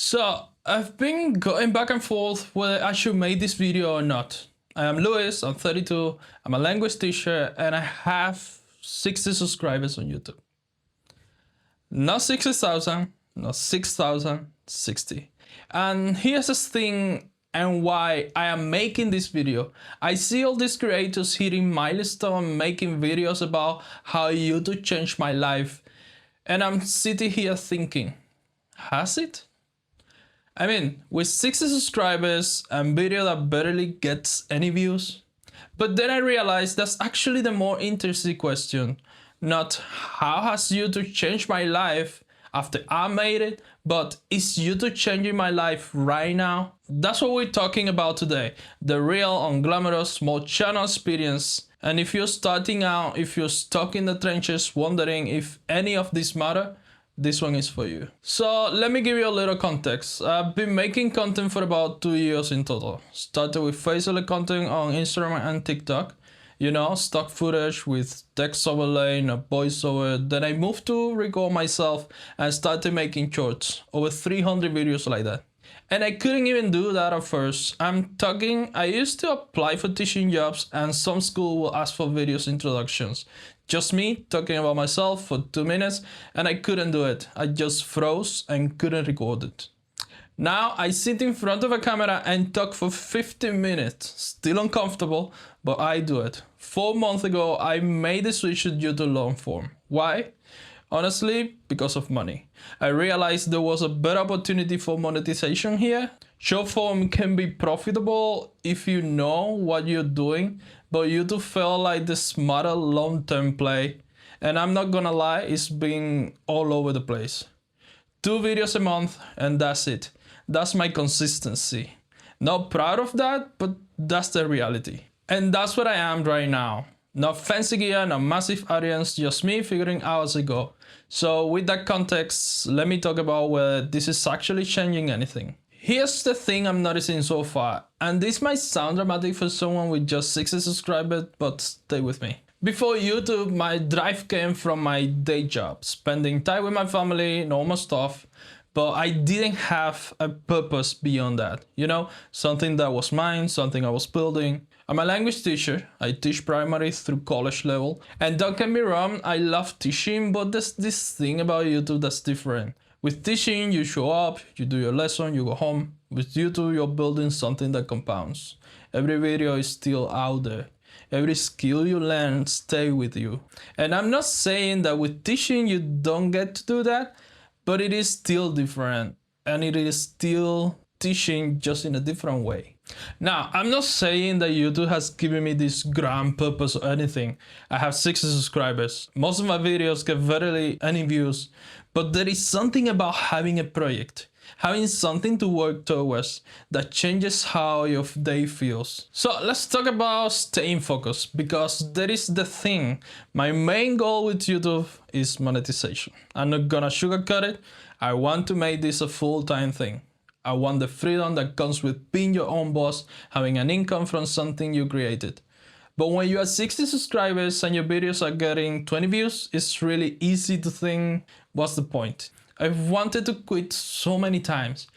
So I've been going back and forth whether I should make this video or not. I am Luis, I'm 32, I'm a language teacher, and I have 60 subscribers on YouTube. Not 60,000, not 6,000, 60. And here's the thing and why I am making this video. I see all these creators hitting milestone, making videos about how YouTube changed my life. And I'm sitting here thinking, has it? I mean, with 60 subscribers and video that barely gets any views. But then I realized that's actually the more interesting question. Not how has YouTube changed my life after I made it, but is YouTube changing my life right now? That's what we're talking about today. The real, unglamorous, small channel experience. And if you're starting out, if you're stuck in the trenches wondering if any of this matter, this one is for you. So let me give you a little context. I've been making content for about 2 years in total. Started with faceless content on Instagram and TikTok. You know, stock footage with text overlay and a voiceover. Then I moved to record myself and started making shorts. Over 300 videos like that. And I couldn't even do that at first. I used to apply for teaching jobs and some school will ask for videos introductions. Just me talking about myself for 2 minutes and I couldn't do it. I just froze and couldn't record it. Now I sit in front of a camera and talk for 15 minutes. Still uncomfortable, but I do it. 4 months ago, I made the switch to YouTube long form. Why? Honestly, because of money. I realized there was a better opportunity for monetization here. Short form can be profitable if you know what you're doing, but YouTube felt like the smarter long-term play. And I'm not gonna lie, it's been all over the place. 2 videos a month and that's it. That's my consistency. Not proud of that, but that's the reality. And that's what I am right now. Not fancy gear, not massive audience, just me figuring out as I go. So with that context, let me talk about whether this is actually changing anything. Here's the thing I'm noticing so far, and this might sound dramatic for someone with just 60 subscribers, but stay with me. Before YouTube, my drive came from my day job, spending time with my family, normal stuff, but I didn't have a purpose beyond that. You know, something that was mine, something I was building. I'm a language teacher. I teach primary through college level. And don't get me wrong, I love teaching, but there's this thing about YouTube that's different. With teaching, you show up, you do your lesson, you go home. With YouTube, you're building something that compounds. Every video is still out there. Every skill you learn stays with you. And I'm not saying that with teaching you don't get to do that, but it is still different. And it is still teaching just in a different way. Now, I'm not saying that YouTube has given me this grand purpose or anything. I have 60 subscribers. Most of my videos get barely any views, but there is something about having a project, having something to work towards that changes how your day feels. So let's talk about staying focused, because that is the thing. My main goal with YouTube is monetization. I'm not gonna sugarcoat it. I want to make this a full-time thing. I want the freedom that comes with being your own boss, having an income from something you created. But when you have 60 subscribers and your videos are getting 20 views, it's really easy to think, what's the point? I've wanted to quit so many times,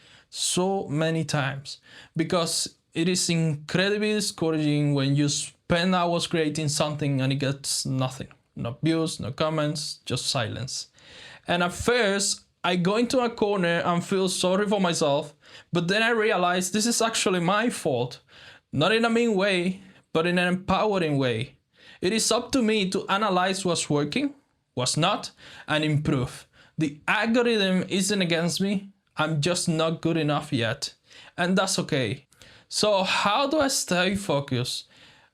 because it is incredibly discouraging when you spend hours creating something and it gets nothing. No views, no comments, just silence. And at first, I go into a corner and feel sorry for myself, but then I realize this is actually my fault. Not in a mean way, but in an empowering way. It is up to me to analyze what's working, what's not, and improve. The algorithm isn't against me, I'm just not good enough yet. And that's okay. So how do I stay focused?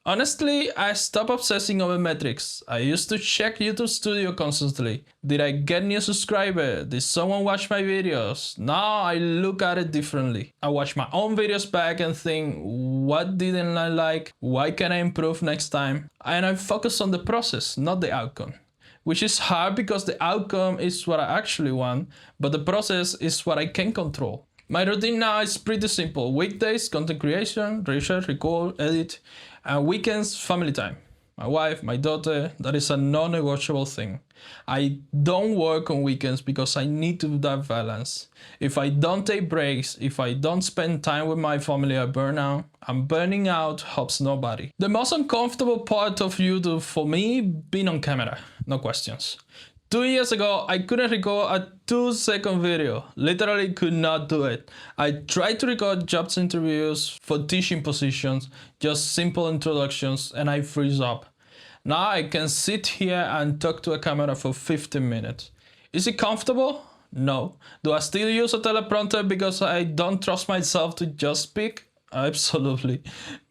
Honestly, I stopped obsessing over metrics. I used to check YouTube Studio constantly. Did I get new subscribers? Did someone watch my videos? Now I look at it differently. I watch my own videos back and think, what didn't I like? Why can I improve next time? And I focus on the process, not the outcome. Which is hard because the outcome is what I actually want, but the process is what I can control. My routine now is pretty simple. Weekdays, content creation, research, record, edit, and weekends, family time. my wife, my daughter. That is a non-negotiable thing. I don't work on weekends because I need to do that balance. If I don't take breaks, if I don't spend time with my family, I burn out. And burning out helps nobody. The most uncomfortable part of YouTube for me, being on camera, no questions. 2 years ago, I couldn't record a 2-second video. Literally could not do it. I tried to record jobs interviews for teaching positions, just simple introductions, and I freeze up. Now I can sit here and talk to a camera for 15 minutes. Is it comfortable? No. Do I still use a teleprompter because I don't trust myself to just speak? Absolutely.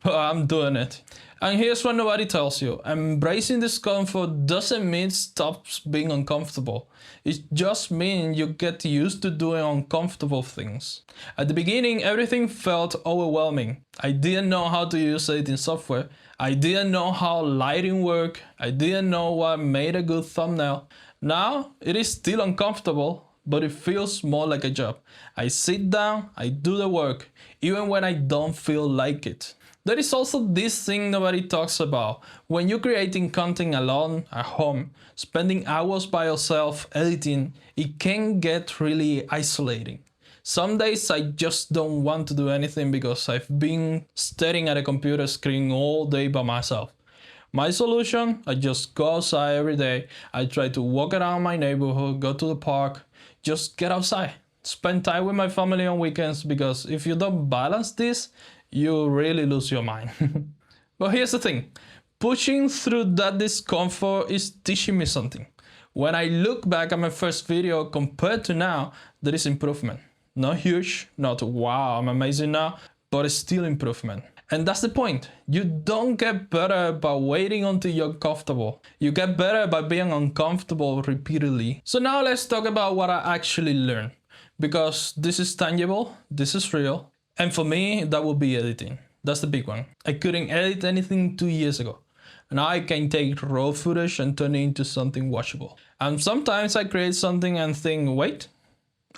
But I'm doing it. And here's what nobody tells you. Embracing discomfort doesn't mean stop being uncomfortable. It just means you get used to doing uncomfortable things. At the beginning, everything felt overwhelming. I didn't know how to use editing software. I didn't know how lighting worked. I didn't know what made a good thumbnail. Now, it is still uncomfortable, but it feels more like a job. I sit down, I do the work, even when I don't feel like it. There is also this thing nobody talks about. When you're creating content alone at home, spending hours by yourself editing, it can get really isolating. Some days I just don't want to do anything because I've been staring at a computer screen all day by myself. My solution, I just go outside every day. I try to walk around my neighborhood, go to the park, just get outside. Spend time with my family on weekends, because if you don't balance this, you really lose your mind. But here's the thing, pushing through that discomfort is teaching me something. When I look back at my first video compared to now, there is improvement. Not huge, not wow, I'm amazing now, but it's still improvement. And that's the point. You don't get better by waiting until you're comfortable. You get better by being uncomfortable repeatedly. So now let's talk about what I actually learned, because this is tangible, this is real. And for me, that would be editing. That's the big one. I couldn't edit anything 2 years ago. Now I can take raw footage and turn it into something watchable. And sometimes I create something and think, wait,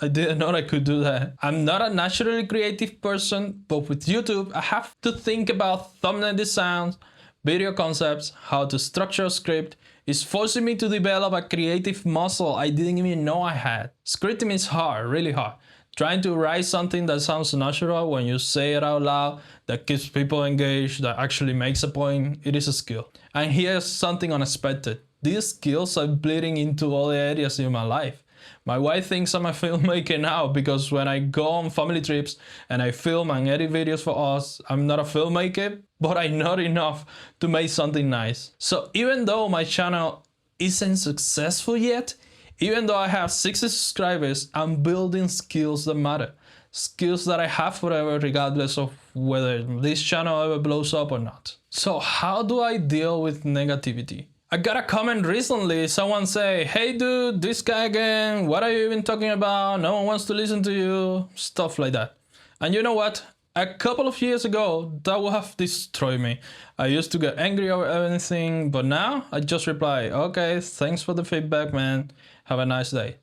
I didn't know I could do that. I'm not a naturally creative person, but with YouTube, I have to think about thumbnail designs, video concepts, how to structure a script. It's forcing me to develop a creative muscle I didn't even know I had. Scripting is hard, really hard. Trying to write something that sounds natural when you say it out loud, that keeps people engaged, that actually makes a point, it is a skill. And here's something unexpected. These skills are bleeding into all the areas in my life. My wife thinks I'm a filmmaker now because when I go on family trips and I film and edit videos for us, I'm not a filmmaker, but I know enough to make something nice. So even though my channel isn't successful yet, even though I have 60 subscribers, I'm building skills that matter. Skills that I have forever, regardless of whether this channel ever blows up or not. So how do I deal with negativity? I got a comment recently, someone say, hey dude, this guy again, what are you even talking about? No one wants to listen to you, stuff like that. And you know what? A couple of years ago, that would have destroyed me. I used to get angry over anything, but now I just reply, okay, thanks for the feedback, man. Have a nice day.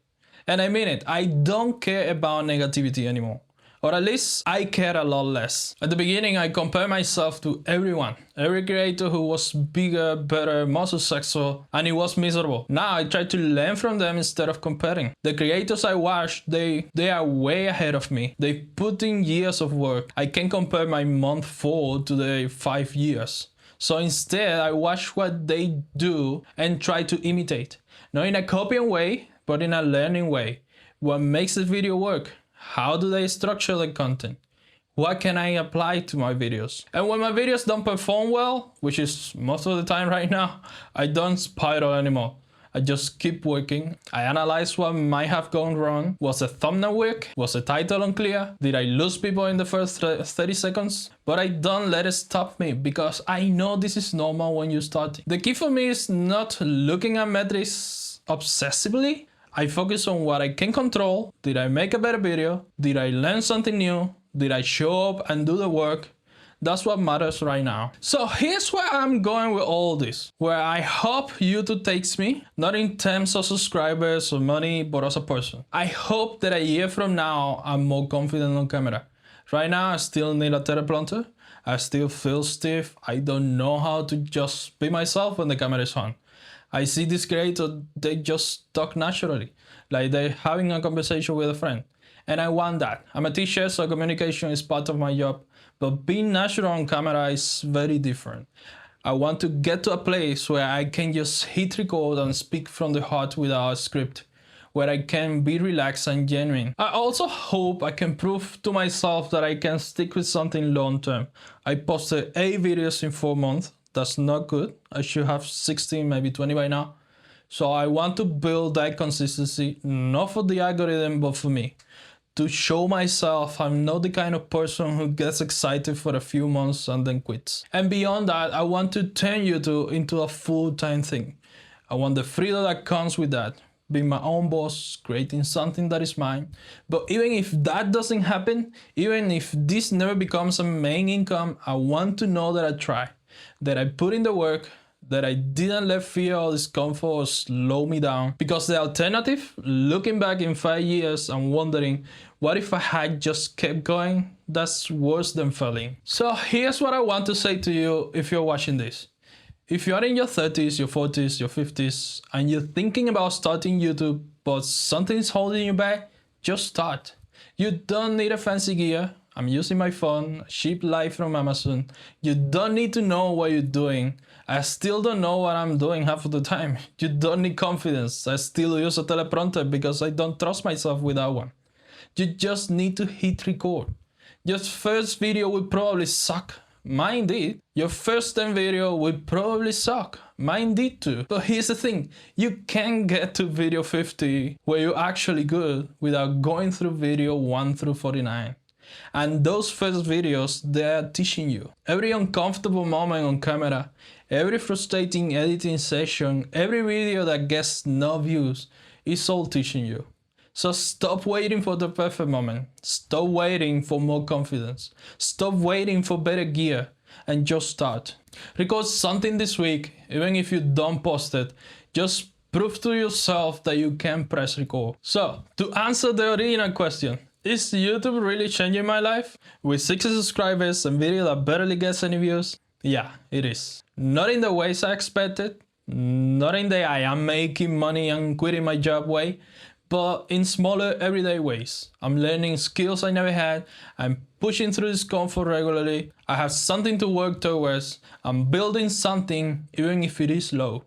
And I mean it, I don't care about negativity anymore. Or at least I care a lot less. At the beginning, I compared myself to everyone. Every creator who was bigger, better, more successful, and it was miserable. Now I try to learn from them instead of comparing. The creators I watch, they are way ahead of me. They put in years of work. I can compare my month 4 to their 5 years. So instead, I watch what they do and try to imitate. Not in a copying way, but in a learning way. What makes the video work? How do they structure the content? What can I apply to my videos? And when my videos don't perform well, which is most of the time right now, I don't spiral anymore. I just keep working. I analyze what might have gone wrong. Was the thumbnail weak? Was the title unclear? Did I lose people in the first 30 seconds? But I don't let it stop me, because I know this is normal when you start. The key for me is not looking at metrics obsessively. I focus on what I can control. Did I make a better video? Did I learn something new? Did I show up and do the work? That's what matters right now. So here's where I'm going with all this. Where I hope YouTube takes me, not in terms of subscribers or money, but as a person. I hope that a year from now, I'm more confident on camera. Right now, I still need a teleprompter. I still feel stiff. I don't know how to just be myself when the camera is on. I see these creators, they just talk naturally, like they're having a conversation with a friend. And I want that. I'm a teacher, so communication is part of my job. But being natural on camera is very different. I want to get to a place where I can just hit record and speak from the heart without a script, where I can be relaxed and genuine. I also hope I can prove to myself that I can stick with something long term. I posted 8 videos in 4 months. That's not good. I should have 16, maybe 20 by now. So I want to build that consistency, not for the algorithm, but for me. To show myself I'm not the kind of person who gets excited for a few months and then quits. And beyond that, I want to turn YouTube into a full-time thing. I want the freedom that comes with that, being my own boss, creating something that is mine. But even if that doesn't happen, even if this never becomes a main income, I want to know that I tried, that I put in the work, that I didn't let fear or discomfort slow me down. Because the alternative, looking back in 5 years and wondering, what if I had just kept going? That's worse than failing. So here's what I want to say to you if you're watching this. If you're in your 30s, your 40s, your 50s, and you're thinking about starting YouTube, but something's holding you back, just start. You don't need a fancy gear. I'm using my phone, cheap light from Amazon. You don't need to know what you're doing. I still don't know what I'm doing half of the time. You don't need confidence. I still use a teleprompter because I don't trust myself without one. You just need to hit record. Your first video will probably suck. Mine did. Your first 10 video will probably suck. Mine did too. But here's the thing. You can get to video 50 where you're actually good without going through video 1 through 49. And those first videos, they're teaching you. Every uncomfortable moment on camera, every frustrating editing session, every video that gets no views, is all teaching you. So stop waiting for the perfect moment. Stop waiting for more confidence. Stop waiting for better gear and just start. Record something this week, even if you don't post it. Just prove to yourself that you can press record. So, to answer the original question, is YouTube really changing my life? With 60 subscribers and video that barely gets any views? Yeah, it is. Not in the ways I expected, not in the I am making money and quitting my job way, but in smaller everyday ways. I'm learning skills I never had, I'm pushing through discomfort regularly, I have something to work towards, I'm building something even if it is low.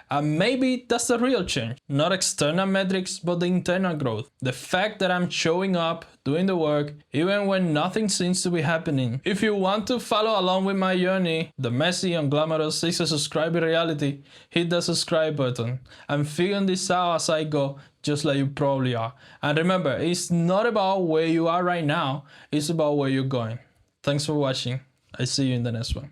And maybe that's the real change, not external metrics, but the internal growth. The fact that I'm showing up, doing the work, even when nothing seems to be happening. If you want to follow along with my journey, the messy and glamorous 60 subscriber reality, hit the subscribe button. I'm figuring this out as I go, just like you probably are. And remember, it's not about where you are right now, it's about where you're going. Thanks for watching. I see you in the next one.